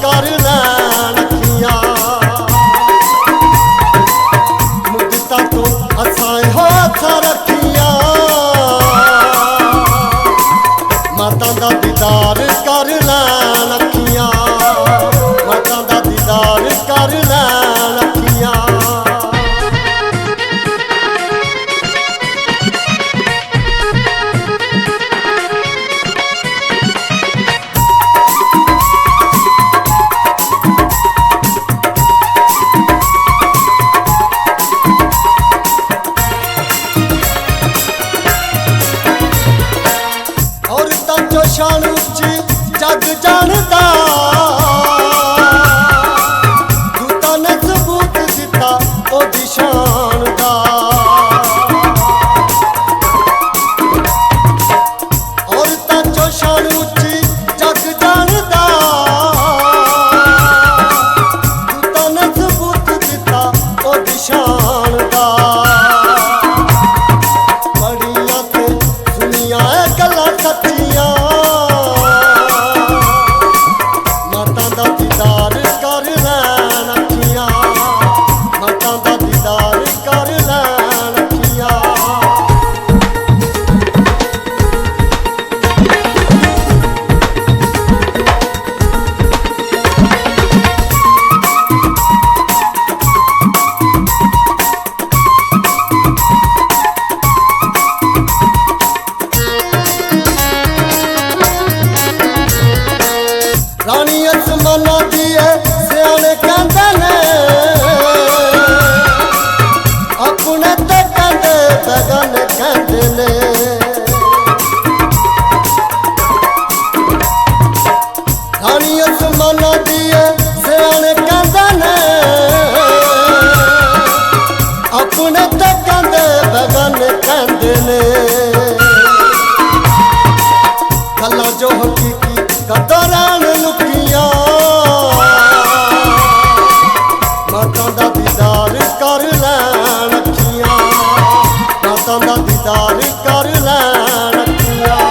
कर लैन अखियां मुद्दतां तो असां हाथ रखियां माता दा दीदार कर लैन अखियां माता दा दीदार कर लैन अखियां शान उच्ची जग जानदा दूतां ने सबूत दिता ओदी शान दा औरतां चो शान उच्ची जग जानदा दूतां ने सबूत दिता ओदी शान दा बड़ियां ते सुनिया गल्लां सच्चियां रानी आसमाना दी है सियाने कहंदे ने अपने ते कहंदे बेगाने कहंदे ने रानी आसमाना दी है सियाने कहंदे ने अपने ते कहंदे बेगाने कहंदे ने गल्लां जो हकीकी कदरां लुकियां माता दा दीदार कर लैन अखियां माता दा दीदार कर लैन अखियां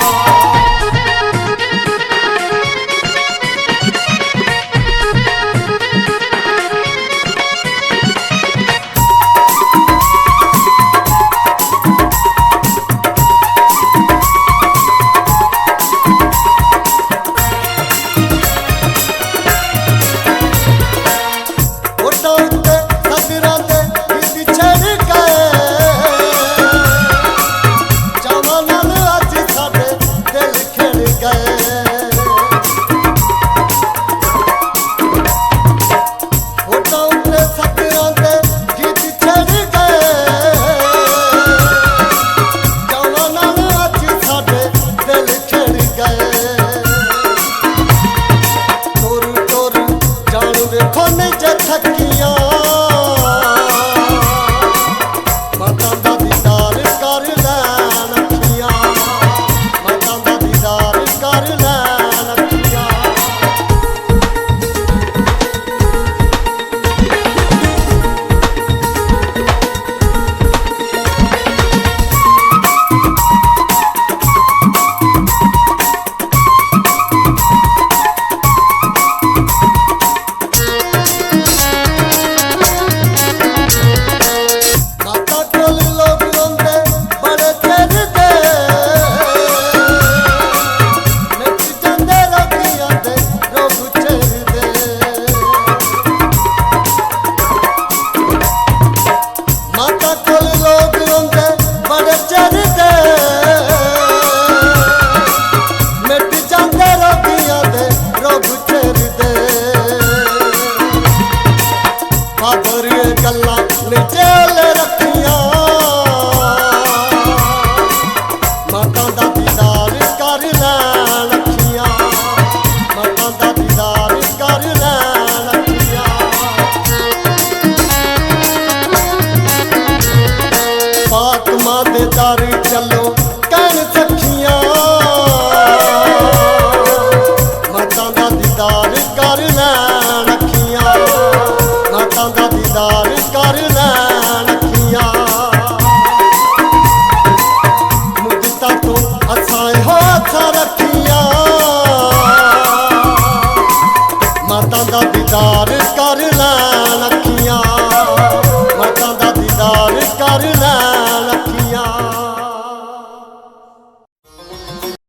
ਅੱਖਾਂ ਦਾ ਦੀਦਾਰ ਕਰ ਲੈਣ ਅੱਖੀਂ